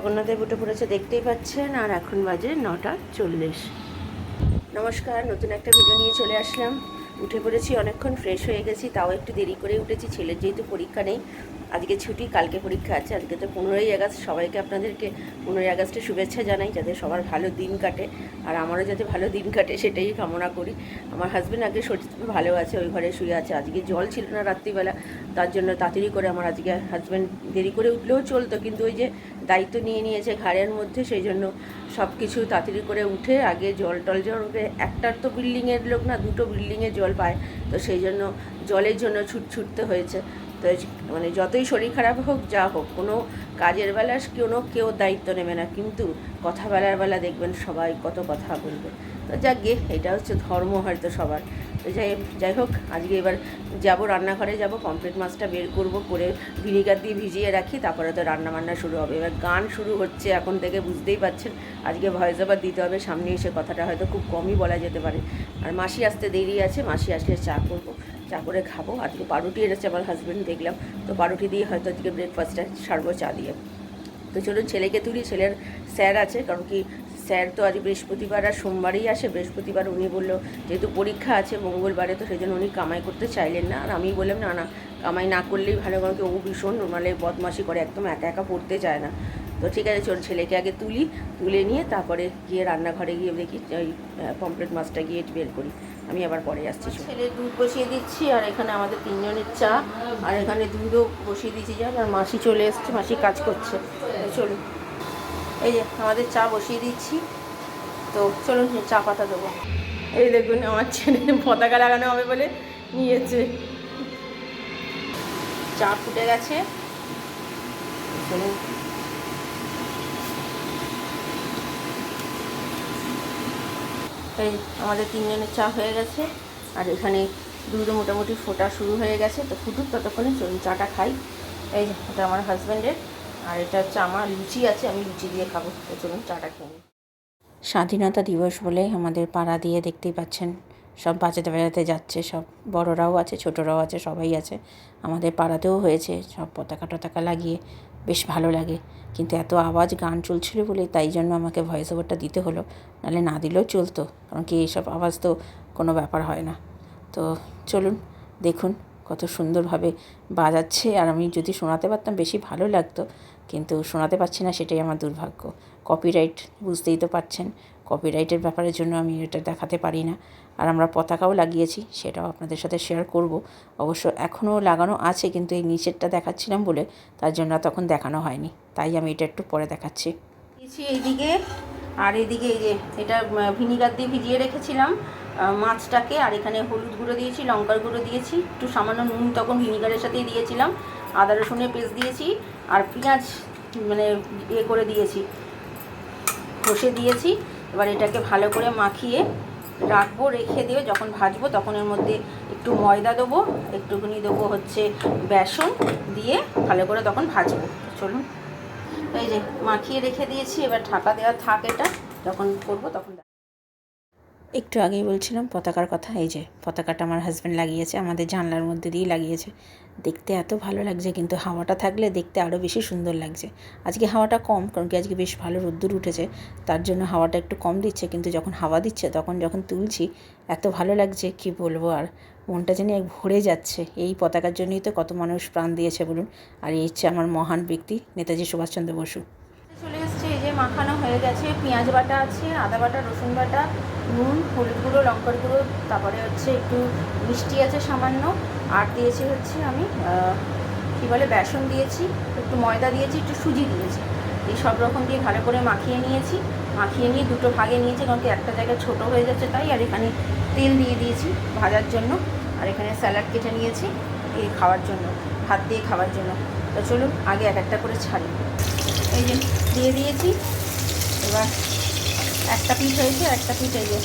জগন্নাথদেব উঠে পড়েছে দেখতেই পাচ্ছেন, আর এখন বাজে 9:40। নমস্কার, নতুন একটা ভিডিও নিয়ে চলে আসলাম। উঠে পড়েছি, অনেকক্ষণ ফ্রেশ হয়ে গেছি, তাও একটু দেরি করে উঠেছি। ছেলের যেহেতু পরীক্ষা নেই, আজকে ছুটি, কালকে পরীক্ষা আছে। আজকে তো 15ই আগস্ট, সবাইকে আপনাদেরকে 15ই আগস্টের শুভেচ্ছা জানাই, যাতে সবার ভালো দিন কাটে, আর আমারও যাতে ভালো দিন কাটে সেটাই কামনা করি। আমার হাজব্যান্ড আগে শরীর ভালো আছে, ওই ঘরে শুয়ে আছে। আজকে জল ছিল না রাত্রিবেলা, তার জন্য তাড়াতাড়ি করে আমার আজকে হাজব্যান্ড দেরি করে উঠলেও চলতো, কিন্তু ওই যে দায়িত্ব নিয়ে নিয়েছে ঘাড়ের মধ্যে, সেই জন্য সব কিছু তাড়াতাড়ি করে উঠে আগে জল একটার তো বিল্ডিংয়ের লোক না, দুটো বিল্ডিংয়ে জল পায়, তো সেই জন্য জলের জন্য ছুটতে হয়েছে। তো মানে যতই শরীর খারাপ হোক, যা হোক, কোনো কাজের বেলা কেউ দায়িত্ব নেবে না, কিন্তু কথা বলার বেলা দেখবেন সবাই কত কথা বলবে। তো যাক গে, এটা হচ্ছে ধর্ম হয়তো সবার। তো যাই হোক, আজকে এবার যাব রান্নাঘরে, যাব পমফ্রেট মাছটা বের করব, করে ভিনিগার দিয়ে ভিজিয়ে রাখি, তারপরে তো রান্নাবান্না শুরু হবে। এবার গান শুরু হচ্ছে এখন থেকে, বুঝতেই পারছেন। আজকে ভয়েস ওভার দিতে হবে, সামনে এসে কথাটা হয়তো খুব কমই বলা যেতে পারে। আর মাসি আসতে দেরি আছে, মাসি আসলে চা করবো, চা করে খাবো। আজকে পাউরুটি এনেছে আমার হাজব্যান্ড, দেখলাম, তো পাউরুটি দিয়ে হয়তো আজকে ব্রেকফাস্টটা সারবো চা দিয়ে। তো চলুন ছেলেকে তুলি, ছেলের স্যার আছে, কারণ কি স্যার তো আজ বৃহস্পতিবার আর সোমবারেই আসে। বৃহস্পতিবার উনি বললো যেহেতু পরীক্ষা আছে মঙ্গলবারে, তো সেই জন্য উনি কামাই করতে চাইলেন না, আর আমি বললাম না কামাই না করলেই ভালো, কারণ কি ও ভীষণ মানে বদমাশি করে, একদম একা একা পড়তে চায় না। তো ঠিক আছে, চল ছেলেকে আগে তুলে নিয়ে তারপরে গিয়ে রান্নাঘরে গিয়ে দেখি ওই পমফ্রেট মাছটা গিয়ে বের করি। আমি আবার পরে আসছি। ছেলে দুধ বসিয়ে দিচ্ছি, আর এখানে আমাদের তিনজনের চা, আর এখানে দুধও বসিয়ে দিচ্ছি। যান, আর মাসি চলে এসছে, মাসি কাজ করছে। চলুন, এই যে আমাদের চা বসিয়ে দিচ্ছি, তো চলুন চা পাতা দেবো। এই দেখুন আমার ছেলে পতাকা লাগানো হবে বলে নিয়েছে। চা ফুটে গেছে, চলুন। এই আমাদের তিনজনের চা হয়ে গেছে, আর এখানে দুধও মোটামুটি ফোটা শুরু হয়ে গেছে, তো ফুটুক ততক্ষণে চলুন চাটা খাই। এই যে এটা আমার হাজব্যান্ডের, আর এটা হচ্ছে আমার লুচি আছে, আমি লুচি দিয়ে খাবো। তো চলুন চাটা খেয়ে নিই। স্বাধীনতা দিবস বলে আমাদের পাড়া দিয়ে দেখতেই পাচ্ছেন সব বাজাতে যাচ্ছে, সব বড়রাও আছে, ছোটরাও আছে, সবাই আছে। আমাদের পাড়াতেও হয়েছে, সব পতাকা লাগিয়ে, বেশ ভালো লাগে। কিন্তু এত আওয়াজ, গান চলছিল বলে তাই জন্য আমাকে ভয়েস ওভারটা দিতে হলো, নাহলে না দিলেও চলতো, কারণ কি এইসব আওয়াজ তো কোনো ব্যাপার হয় না। তো চলুন দেখুন কত সুন্দরভাবে বাজাচ্ছে, আর আমি যদি শোনাতে পারতাম বেশি ভালো লাগতো, কিন্তু শোনাতে পারছি না, সেটাই আমার দুর্ভাগ্য। কপিরাইট, বুঝতেই তো পারছেন, কপিরাইটের ব্যাপারের জন্য আমি এটা দেখাতে পারি না। আর আমরা পতাকাও লাগিয়েছি, সেটাও আপনাদের সাথে শেয়ার করব। অবশ্য এখনও লাগানো আছে, কিন্তু এই নিচেরটা দেখাচ্ছিলাম বলে তার জন্য তখন দেখানো হয়নি, তাই আমি এটা একটু পরে দেখাচ্ছি। এইদিকে, আর এইদিকে এই যে এটা ভিনিগার দিয়ে ভিজিয়ে রেখেছিলাম মাছটাকে, আর এখানে হলুদ গুঁড়ো দিয়েছি, লঙ্কার গুঁড়ো দিয়েছি, একটু সামান্য নুন তখন ভিনিগারের সাথেই দিয়েছিলাম, আদা রসুনের পেস্ট দিয়েছি, আর পেঁয়াজ মানে করে দিয়েছি, ঘষে দিয়েছি। এবার এটাকে ভালো করে মাখিয়ে রাখবো, রেখে দিয়ে যখন ভাজবো তখন এর মধ্যে একটু ময়দা দেবো, একটুখানি দেবো হচ্ছে বেসন, দিয়ে ভালো করে তখন ভাজবো। চলুন, এই যে মাখিয়ে রেখে দিয়েছি, এবার ঢাকা দেওয়া থাক, এটা যখন করবো তখন। একটু আগেই বলছিলাম পতাকার কথা, এই যে পতাকাটা আমার হাজব্যান্ড লাগিয়েছে, আমাদের জানলার মধ্যে দিয়েই লাগিয়েছে। দেখতে এত ভালো লাগছে, কিন্তু হাওয়াটা থাকলে দেখতে আরও বেশি সুন্দর লাগছে। আজকে হাওয়াটা কম, কারণ কি আজকে বেশ ভালো রোদ্দুর উঠেছে, তার জন্য হাওয়াটা একটু কম দিচ্ছে, কিন্তু যখন হাওয়া দিচ্ছে যখন তুলছি এত ভালো লাগছে, কি বলবো আর, মনটা যেন ভরে যাচ্ছে। এই পতাকার জন্যই তো কত মানুষ প্রাণ দিয়েছে বলুন। আর এই হচ্ছে আমার মহান ব্যক্তি নেতাজি সুভাষচন্দ্র বসু। চলে এসছে, এই যে মাখানো হয়ে গেছে, পেঁয়াজ বাটা আছে, আদা বাটা, রসুন বাটা, নুন, হলুদ গুঁড়ো, লঙ্কার গুঁড়ো, তারপরে হচ্ছে একটু মিষ্টি আছে সামান্য, আর দিয়েছি হচ্ছে আমি কী বলে বেসন দিয়েছি, একটু ময়দা দিয়েছি, একটু সুজি দিয়েছি। এই সব রকম দিয়ে ভালো করে মাখিয়ে নিয়ে দুটো ভাগে নিয়েছি, কারণ কি একটা জায়গায় ছোটো হয়ে যাচ্ছে তাই। আর এখানে তেল দিয়ে দিয়েছি ভাজার জন্য, আর এখানে স্যালাড কেটে নিয়েছি এই খাওয়ার জন্য, ভাত দিয়ে খাওয়ার জন্য। তো চলুন আগে এক একটা করে ছাড়ি। এই যে দিয়ে দিয়েছি, এবার একটা পিস হয়েছে, একটা পিস এই যে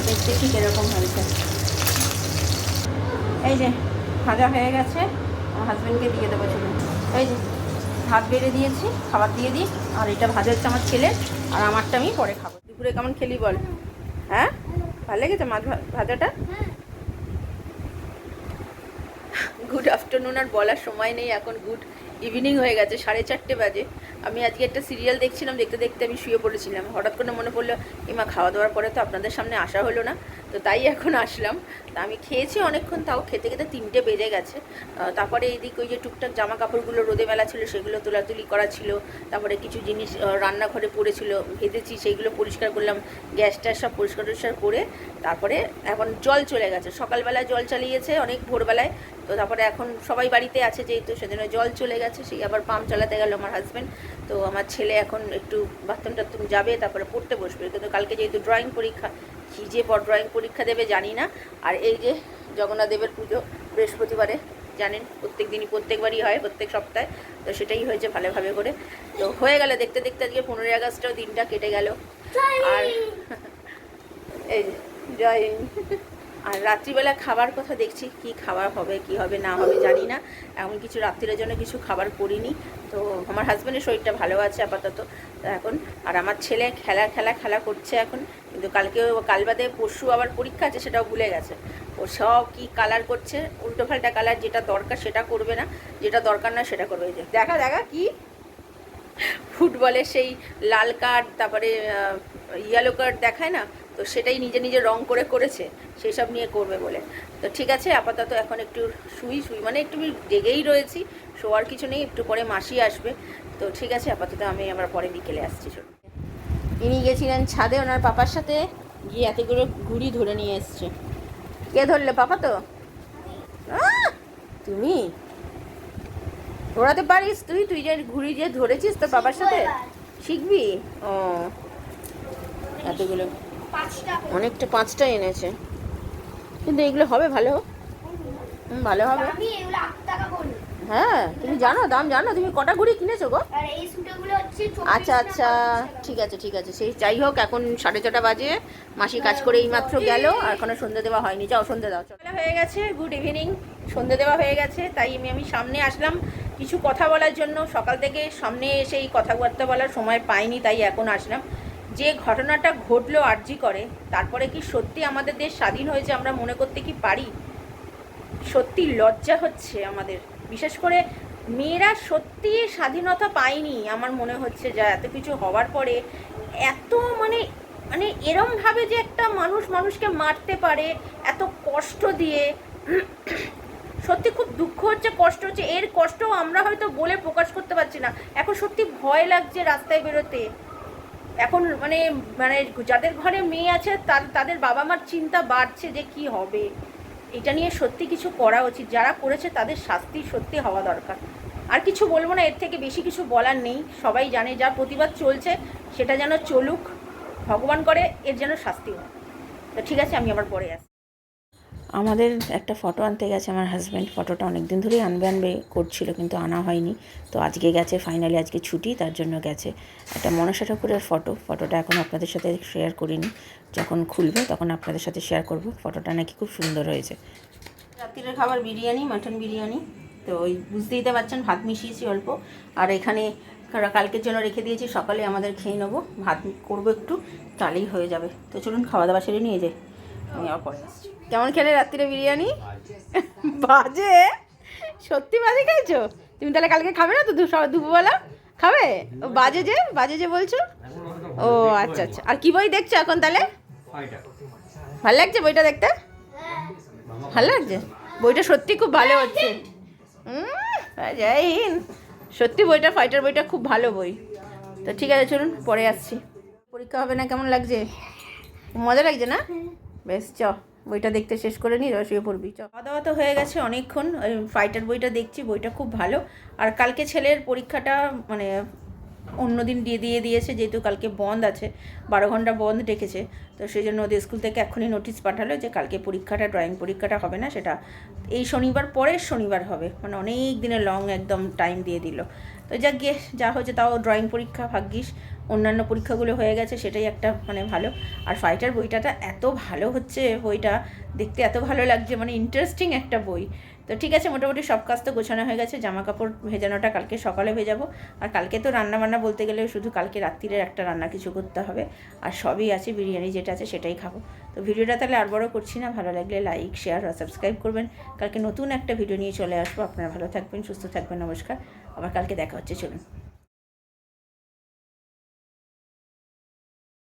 দেখতে ঠিক এরকম হয়েছে। এই যে ভাজা হয়ে গেছে, আমার হাজব্যান্ডকে দিয়ে দেবো। চলুন, এই যে ভাত বেড়ে দিয়েছি, খাবার দিয়ে দিই, আর এটা ভাজা হচ্ছে আমার ছেলের, আর আমারটা আমি পরে খাবো। দুপুরে কেমন খেলি বল? হ্যাঁ, ভালো লেগেছে মাছ ভাজাটা? গুড আফটারনুন আর বলার সময় নেই, এখন গুড ইভিনিং হয়ে গেছে, 4:30 বাজে। আমি আজকে একটা সিরিয়াল দেখছিলাম, দেখতে দেখতে আমি শুয়ে পড়েছিলাম। হঠাৎ করে মনে পড়লো মা খাওয়া দাওয়ার পরে তো আপনাদের সামনে আসা হলো না, তো তাই এখন আসলাম। তা আমি খেয়েছি অনেকক্ষণ, তাও খেতে খেতে 3টে বেজে গেছে। তারপরে এইদিকে ওই যে টুকটাক জামা কাপড়গুলো রোদে মেলা ছিল সেগুলো তোলাতুলি করা ছিল, তারপরে কিছু জিনিস রান্নাঘরে পড়েছিল ভেজেছি, সেইগুলো পরিষ্কার করলাম, গ্যাস ট্যাস সব পরিষ্কার টরিষ্কার করে তারপরে এখন জল চলে গেছে। সকালবেলায় জল চালিয়েছে অনেক ভোরবেলায়, তো তারপরে এখন সবাই বাড়িতে আছে যেহেতু সেজন্য জল চলে গেছে, সেই আবার পাম্প চালাতে গেল আমার হাজব্যান্ড। তো আমার ছেলে এখন একটু বাথরুম টাথরুম যাবে, তারপরে পড়তে বসবে, কিন্তু কালকে যেহেতু ড্রয়িং পরীক্ষা, কী যে ড্রয়িং পরীক্ষা দেবে জানি না। আর এই যে জগন্নাথ দেবের পুজো বৃহস্পতিবারে, জানেন প্রত্যেকবারই হয়, প্রত্যেক সপ্তাহে, তো সেটাই হয়েছে ভালোভাবে করে। তো হয়ে গেল দেখতে দেখতে আজকে 15ই আগস্টটাও দিনটা কেটে গেল। আর এই যে জয় হিন্দ। আর রাত্রিবেলা খাবার কথা দেখছি, কি খাবার হবে কি হবে না হবে জানি না, এমন কিছু রাত্রির জন্য কিছু খাবার করিনি। তো আমার হাজব্যান্ডের শরীরটা ভালো আছে আপাতত তো এখন। আর আমার ছেলে খেলা করছে এখন, কিন্তু কাল বাদে পরশু আবার পরীক্ষা আছে, সেটাও ভুলে গেছে। ও সব কি কালার করছে, উল্টোপাল্টা কালার, যেটা দরকার সেটা করবে না, যেটা দরকার না সেটা করবে। যে দেখা কি ফুটবলের সেই লাল কার্ড, তারপরে ইয়েলো কার্ড দেখায় না, তো সেটাই নিজে নিজে রং করেছে, সেই সব নিয়ে করবে বলে। তো ঠিক আছে, আপাতত এখন একটু শুই মানে একটু জেগেই রয়েছি, শোয়ার কিছু নেই, একটু পরে মাসি আসবে। তো ঠিক আছে, আপাতত আমি আবার পরে বিকেলে আসছি। চলুন। ইনি গেছিলেন ছাদে ওনার পাপার সাথে, গিয়ে এতগুলো ঘুড়ি ধরে নিয়ে এসছে। কে ধরলে? পাপা তো। তুমি ওড়াতে পারিস? তুই যে ঘুড়ি যে ধরেছিস তোর বাবার সাথে, শিখবি? ও এতগুলো, অনেকটা, 5টা এনেছে, কিন্তু এগুলো হবে ভালো, ভালো হবে। হ্যাঁ, তুমি জানো দাম জানো? তুমি কটা ঘুড়ি কিনেছো গো? আচ্ছা ঠিক আছে সেই যাই হোক, এখন 6:30 বাজে, মাসি কাজ করে এইমাত্র গেল, আর এখনো সন্ধ্যে দেওয়া হয়নি। যাও সন্ধ্যে দাও। চলা হয়ে গেছে, গুড ইভিনিং, সন্ধ্যে দেওয়া হয়ে গেছে, তাই আমি সামনে আসলাম কিছু কথা বলার জন্য। সকাল থেকে সামনে এসে এই কথাবার্তা বলার সময় পাইনি, তাই এখন আসলাম। যে ঘটনাটা ঘটলো আরজি করে, তারপরে কি সত্যি আমাদের দেশ স্বাধীন হয়েছে আমরা মনে করতে কি পারি? সত্যি লজ্জা হচ্ছে আমাদের, বিশেষ করে মেয়েরা সত্যি স্বাধীনতা পায়নি আমার মনে হচ্ছে। যা এত কিছু হওয়ার পরে এত মানে এরমভাবে যে একটা মানুষকে মারতে পারে এত কষ্ট দিয়ে, সত্যি খুব দুঃখ হচ্ছে, কষ্ট হচ্ছে। এর কষ্ট আমরা হয়তো বলে প্রকাশ করতে পারছি না। এখন সত্যি ভয় লাগছে রাস্তায় বেরোতে। এখন মানে যাদের ঘরে মেয়ে আছে তাদের বাবা মার চিন্তা বাড়ছে যে কি হবে। এটা নিয়ে সত্যি কিছু করা উচিত, যারা করেছে তাদের শাস্তি সত্যি হওয়া দরকার। আর কিছু বলবো না, এর থেকে বেশি কিছু বলার নেই। সবাই জানে যা প্রতিবাদ চলছে সেটা যেন চলুক, ভগবান করে এর যেন শাস্তি হয়। তো ঠিক আছে, আমি আবার পরে আসি। আমাদের একটা ফটো আনতে গেছে আমার হাজব্যান্ড, ফটোটা অনেক দিন ধরেই আনবে করছিল, কিন্তু আনা হয়নি। তো আজকে গেছে, ফাইনালি আজকে ছুটি, তার জন্য গেছে। একটা মনসা ঠাকুরের ফটোটা এখন আপনাদের সাথে শেয়ার করিনি, যখন খুলবে তখন আপনাদের সাথে শেয়ার করব। ফটোটা নাকি খুব সুন্দর হয়েছে। রাত্রির খাবার বিরিয়ানি, মাটন বিরিয়ানি। তো ওই বুঝতেই তো পারছেন, ভাত মিশিয়েছি অল্প, আর এখানে কালকের জন্য রেখে দিয়েছি, সকালে আমাদের খেয়ে নেবো। ভাত করবো একটু, তাহলেই হয়ে যাবে। তো চলুন খাওয়া দাওয়া সেরে নিয়ে যাই, আমি আবার পরে আসছি। কেমন খেলে রাত্রিরে বিরিয়ানি? বাজে? সত্যি বাজে খাইছো তুমি? তাহলে কালকে খাবে না তো? দুপুরবেলা খাবে? বাজে যে বলছো। ও আচ্ছা। আর কি বই দেখছো এখন তাহলে? ভালো লাগছে বইটা দেখতে? ভালো লাগছে বইটা, সত্যি খুব ভালো হচ্ছে। জয় হিন্দ। সত্যি বইটা, ফাইটার বইটা খুব ভালো বই। তো ঠিক আছে, চলুন পরে আসছি। পরীক্ষা হবে না, কেমন লাগছে? মজা লাগছে না? বেশ, বইটা দেখতে শেষ করে নি, শুয়ে পড়বি। খাওয়া দাওয়া তো হয়ে গেছে অনেকক্ষণ, ফাইটার বইটা দেখছি, বইটা খুব ভালো। আর কালকে ছেলের পরীক্ষাটা অন্য দিন দিয়ে দিয়েছে, যেহেতু কালকে বন্ধ আছে, 12 ঘন্টা বন্ধ রেখেছে। তো সেই জন্য ওদের স্কুল থেকে এখনই নোটিশ পাঠালো যে কালকে পরীক্ষাটা, ড্রয়িং পরীক্ষাটা হবে না, সেটা এই শনিবার, পরের শনিবার হবে। অনেক দিনের লং একদম টাইম দিয়ে দিল। তো যা হয়েছে, তাও ড্রয়িং পরীক্ষা ভাগ্যিস, অন্যান্য পরীক্ষাগুলো হয়ে গেছে, সেটাই একটা ভালো। আর ফাইটার বইটা এত ভালো হচ্ছে, বইটা দেখতে এত ভালো লাগছে, ইন্টারেস্টিং একটা বই। তো ঠিক আছে, মোটামুটি সব কাজ তো গোছানো হয়ে গেছে। জামা কাপড় ভেজানোটা কালকে সকালে ভেজাবো। আর কালকে তো রান্নাবান্না বলতে গেলে শুধু কালকে রাত্রিরের একটা রান্না কিছু করতে হবে, আর সবই আছে, বিরিয়ানি যেটা আছে সেটাই খাবো। তো ভিডিওটা তাহলে আর বড় করছি না, ভালো লাগলে লাইক, শেয়ার আর সাবস্ক্রাইব করবেন। কালকে নতুন একটা ভিডিও নিয়ে চলে আসবো। আপনারা ভালো থাকবেন, সুস্থ থাকবেন, নমস্কার। আবার কালকে দেখা হচ্ছে, চলুন।